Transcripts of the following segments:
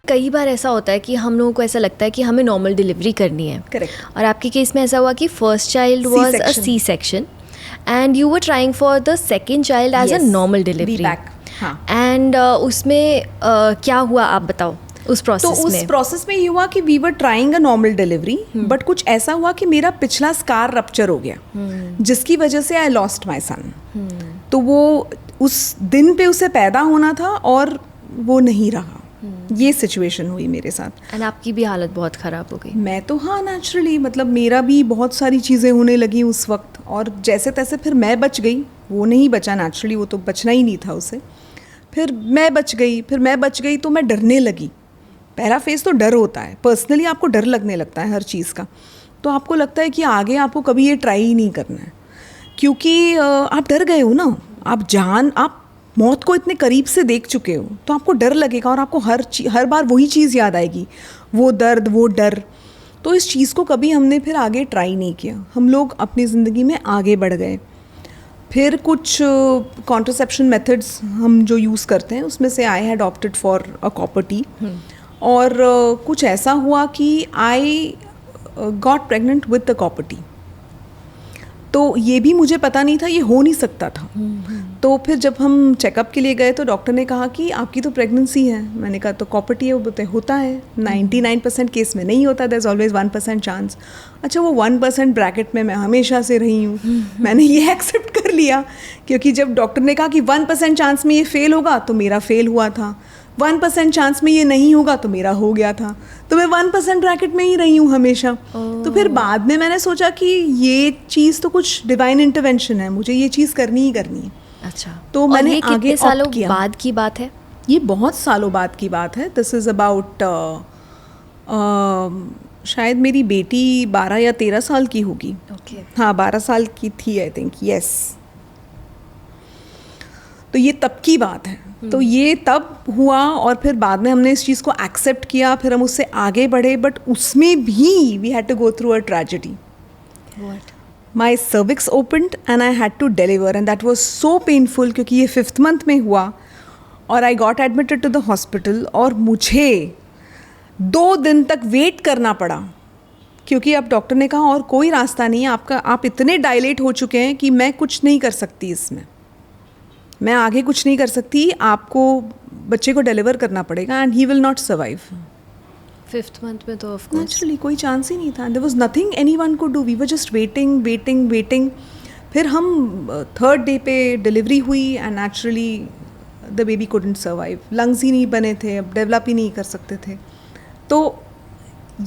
कई बार ऐसा होता है कि हम लोगों को ऐसा लगता है कि हमें नॉर्मल डिलीवरी करनी है. करेक्ट. और आपके केस में ऐसा हुआ कि first child was a C section and you were trying for the second child as a normal delivery. And उसमें क्या हुआ आप बताओ उस प्रोसेस में. तो उस प्रोसेस में ये हुआ कि we were trying a normal delivery, but कुछ ऐसा हुआ कि मेरा पिछला स्कार रप्चर हो गया, जिसकी वजह से आई लॉस्ट माई सन. तो वो उस दिन पे उसे पैदा होना था और वो नहीं रहा. ये सिचुएशन हुई मेरे साथ. एंड आपकी भी हालत बहुत ख़राब हो गई. मैं तो हाँ नेचुरली, मतलब मेरा भी बहुत सारी चीज़ें होने लगी उस वक्त, और जैसे तैसे फिर मैं बच गई. वो नहीं बचा नेचुरली, वो तो बचना ही नहीं था उसे. फिर मैं बच गई तो मैं डरने लगी. पहला फेज़ तो डर होता है. पर्सनली आपको डर लगने लगता है हर चीज़ का. तो आपको लगता है कि आगे आपको कभी ये ट्राई ही नहीं करना है, क्योंकि आप डर गए हो ना. आप मौत को इतने करीब से देख चुके हो, तो आपको डर लगेगा और आपको हर बार वही चीज़ याद आएगी, वो दर्द, वो डर. तो इस चीज़ को कभी हमने फिर आगे ट्राई नहीं किया. हम लोग अपनी ज़िंदगी में आगे बढ़ गए. फिर कुछ कॉन्ट्रासेप्शन मेथड्स हम जो यूज़ करते हैं उसमें से I had opted for a copper T. और कुछ ऐसा हुआ कि I got pregnant with the copper T. तो ये भी मुझे पता नहीं था, ये हो नहीं सकता था. तो फिर जब हम चेकअप के लिए गए तो डॉक्टर ने कहा कि आपकी तो प्रेगनेंसी है. मैंने कहा तो कॉपर टी होता है. 99% केस में नहीं होता, देयर इज़ ऑलवेज 1% चांस. अच्छा, वो 1% ब्रैकेट में मैं हमेशा से रही हूँ. मैंने ये एक्सेप्ट कर लिया, क्योंकि जब डॉक्टर ने कहा कि 1% चांस में ये फेल होगा तो मेरा फेल हुआ था. 1% चांस में ये नहीं होगा तो मेरा हो गया था. तो मैं 1% ब्रैकेट में ही रही हूँ हमेशा. तो फिर बाद में मैंने सोचा कि ये चीज़ तो कुछ डिवाइन इंटरवेंशन है, मुझे ये चीज़ करनी ही करनी है. अच्छा, तो मैंने ये कितने सालों बाद की बात है? ये बहुत सालों बाद की बात है. दिस इज़ अबाउट शायद मेरी बेटी 12 या 13 साल की होगी. हाँ, 12 साल की थी आई थिंक. यस. तो ये तब की बात है. तो ये तब हुआ और फिर बाद में हमने इस चीज़ को एक्सेप्ट किया. फिर हम उससे आगे बढ़े, बट उसमें भी we had to go through a tragedy. My cervix opened and I had to deliver, and that was so painful क्योंकि ये 5th month में हुआ और I got admitted to the hospital. और मुझे 2 दिन तक वेट करना पड़ा, क्योंकि अब डॉक्टर ने कहा और कोई रास्ता नहीं है, आप इतने डायलेट हो चुके हैं कि मैं कुछ नहीं कर सकती इसमें, मैं आगे कुछ नहीं कर सकती. आपको बच्चे को डिलीवर करना पड़ेगा and he will not survive. 5th month में तो ऑफ कोर्स नेचुरली कोई चांस ही नहीं था. There was nothing anyone could do. We were just waiting. फिर हम 3rd डे पे डिलीवरी हुई and naturally the baby couldn't survive. Lungs ही नहीं बने थे, अब डेवलप ही नहीं कर सकते थे. तो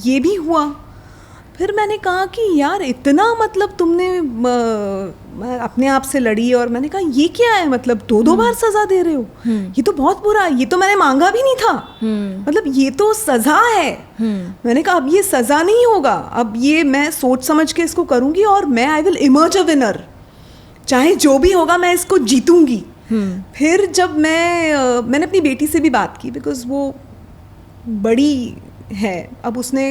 ये भी हुआ. फिर मैंने कहा कि यार इतना, मतलब तुमने अपने आप से लड़ी. और मैंने कहा ये क्या है, मतलब 2 बार सज़ा दे रहे हो, ये तो बहुत बुरा है, ये तो मैंने मांगा भी नहीं था. मतलब ये तो सज़ा है. मैंने कहा अब ये सज़ा नहीं होगा, अब ये मैं सोच समझ के इसको करूँगी और मैं I will emerge a winner. चाहे जो भी होगा मैं इसको जीतूँगी. फिर जब मैंने अपनी बेटी से भी बात की, बिकॉज वो बड़ी है, अब उसने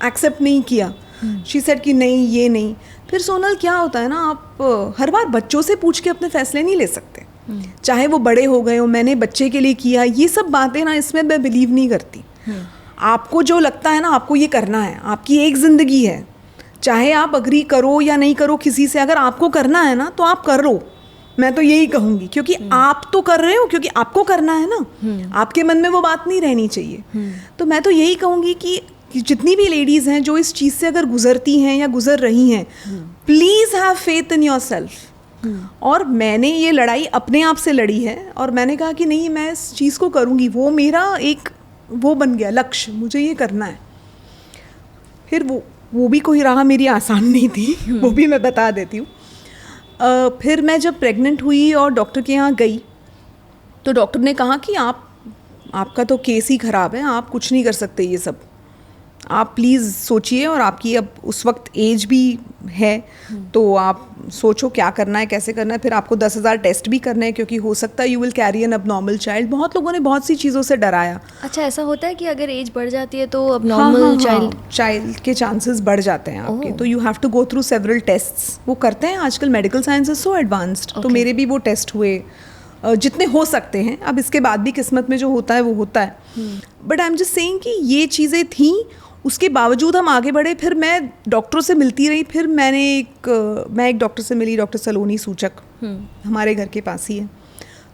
एक्सेप्ट नहीं किया. शी सेड कि नहीं, ये नहीं. फिर सोनल क्या होता है ना, आप हर बार बच्चों से पूछ के अपने फैसले नहीं ले सकते, चाहे वो बड़े हो गए हो. मैंने बच्चे के लिए किया, ये सब बातें ना, इसमें मैं बिलीव नहीं करती. आपको जो लगता है ना, आपको ये करना है. आपकी एक ज़िंदगी है, चाहे आप अग्री करो या नहीं करो किसी से, अगर आपको करना है ना तो आप कर लो. मैं तो यही कहूँगी, क्योंकि आप तो कर रहे हो, क्योंकि आपको करना है ना. आपके मन में वो बात नहीं रहनी चाहिए. तो मैं तो यही कहूँगी कि जितनी भी लेडीज़ हैं जो इस चीज़ से अगर गुजरती हैं या गुजर रही हैं, please have faith in your self. और मैंने ये लड़ाई अपने आप से लड़ी है और मैंने कहा कि नहीं, मैं इस चीज़ को करूँगी. वो मेरा एक वो बन गया लक्ष्य, मुझे ये करना है. फिर वो भी कोई राह मेरी आसान नहीं थी, वो भी मैं बता देती हूँ. फिर मैं जब प्रेग्नेंट हुई और डॉक्टर के यहाँ गई तो डॉक्टर ने कहा कि आपका तो केस ही ख़राब है, आप कुछ नहीं कर सकते ये सब. आप प्लीज़ सोचिए, और आपकी अब उस वक्त एज भी है, तो आप सोचो क्या करना है, कैसे करना है. फिर आपको 10,000 टेस्ट भी करने हैं, क्योंकि हो सकता है you will carry N abnormal child. बहुत लोगों ने बहुत सी चीज़ों से डराया. अच्छा, ऐसा होता है कि अगर एज बढ़ जाती है तो अबनॉर्मल चाइल्ड के चांसेस बढ़ जाते हैं आपके. तो you have to go through several tests. वो करते हैं आजकल, medical science is so advanced. तो मेरे भी वो टेस्ट हुए, जितने हो सकते हैं. अब इसके बाद भी किस्मत में जो होता है वो होता है. But I am just saying कि ये चीज़ें थी, उसके बावजूद हम आगे बढ़े. फिर मैं डॉक्टरों से मिलती रही. फिर मैं एक डॉक्टर से मिली, डॉक्टर सलोनी सूचक, हमारे घर के पास ही है.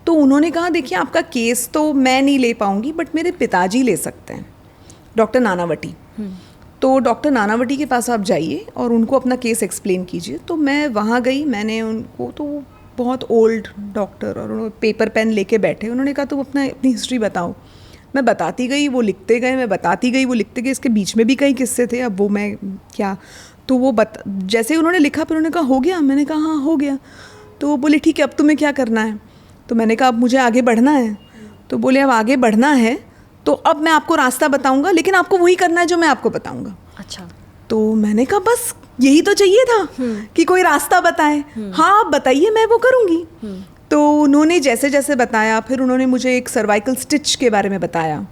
तो उन्होंने कहा देखिए आपका केस तो मैं नहीं ले पाऊँगी बट मेरे पिताजी ले सकते हैं, डॉक्टर नानावटी. तो डॉक्टर नानावटी के पास आप जाइए और उनको अपना केस एक्सप्लेन कीजिए. तो मैं वहाँ गई, मैंने उनको, तो बहुत ओल्ड डॉक्टर, और उन्होंने पेपर पेन लेके बैठे. उन्होंने कहा तुम अपनी हिस्ट्री बताओ. मैं बताती गई, वो लिखते गए, मैं बताती गई, वो लिखते गए. इसके बीच में भी कई किस्से थे, अब वो मैं क्या, तो वो जैसे उन्होंने लिखा, फिर उन्होंने कहा हो गया. मैंने कहा हाँ हो गया. तो वो बोले ठीक है अब तुम्हें क्या करना है. तो मैंने कहा अब मुझे आगे बढ़ना है. तो बोले अब आगे बढ़ना है तो अब मैं आपको रास्ता बताऊंगा, लेकिन आपको वही करना है जो मैं आपको बताऊंगा. अच्छा. तो मैंने कहा बस यही तो चाहिए था कि कोई रास्ता बताए. हाँ आप बताइए, मैं वो करूँगी. तो उन्होंने जैसे जैसे बताया, फिर उन्होंने मुझे एक सर्वाइकल स्टिच के बारे में बताया.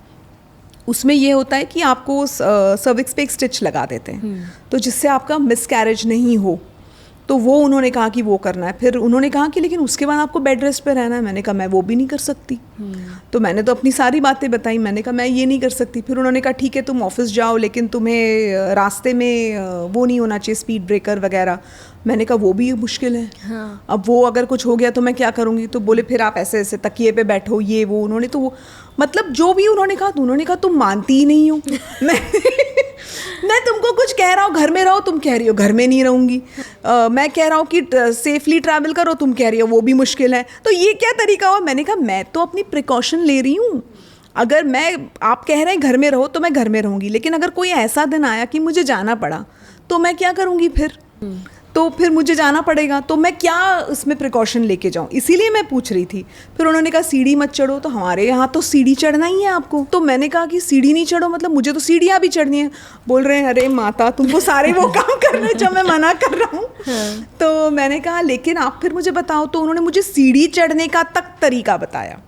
उसमें ये होता है कि आपको सर्विक्स पे एक स्टिच लगा देते हैं, तो जिससे आपका मिसकैरेज नहीं हो. तो वो उन्होंने कहा कि वो करना है. फिर उन्होंने कहा कि लेकिन उसके बाद आपको बेड रेस्ट पे रहना है. मैंने कहा मैं वो भी नहीं कर सकती. तो मैंने तो अपनी सारी बातें बताई. मैंने कहा मैं ये नहीं कर सकती. फिर उन्होंने कहा ठीक है तुम ऑफिस जाओ, लेकिन तुम्हें रास्ते में वो नहीं होना चाहिए, स्पीड ब्रेकर वगैरह. मैंने कहा वो भी मुश्किल है. हाँ. अब वो अगर कुछ हो गया तो मैं क्या करूँगी. तो बोले फिर आप ऐसे ऐसे तकिए पे बैठो, ये वो. उन्होंने तो वो मतलब जो भी उन्होंने कहा तुम मानती ही नहीं हो. मैं तुमको कुछ कह रहा हूँ घर में रहो, तुम कह रही हो घर में नहीं रहूँगी. मैं कह रहा हूँ कि सेफली ट्रैवल करो, तुम कह रही हो वो भी मुश्किल है. तो ये क्या तरीका हुआ. मैंने कहा मैं तो अपनी प्रिकॉशन ले रही हूँ. अगर आप कह रहे हैं घर में रहो तो मैं घर में रहूँगी, लेकिन अगर कोई ऐसा दिन आया कि मुझे जाना पड़ा तो मैं क्या करूँगी फिर. तो फिर मुझे जाना पड़ेगा, तो मैं क्या उसमें प्रिकॉशन लेके जाऊँ. इसीलिए मैं पूछ रही थी. फिर उन्होंने कहा सीढ़ी मत चढ़ो. तो हमारे यहाँ तो सीढ़ी चढ़ना ही है आपको. तो मैंने कहा कि सीढ़ी नहीं चढ़ो मतलब मुझे तो सीढ़ियाँ भी चढ़नी है. बोल रहे हैं अरे माता तुमको सारे वो काम करने जो मैं मना कर रहा हूँ. तो मैंने कहा लेकिन आप फिर मुझे बताओ. तो उन्होंने मुझे सीढ़ी चढ़ने का तक तरीका बताया.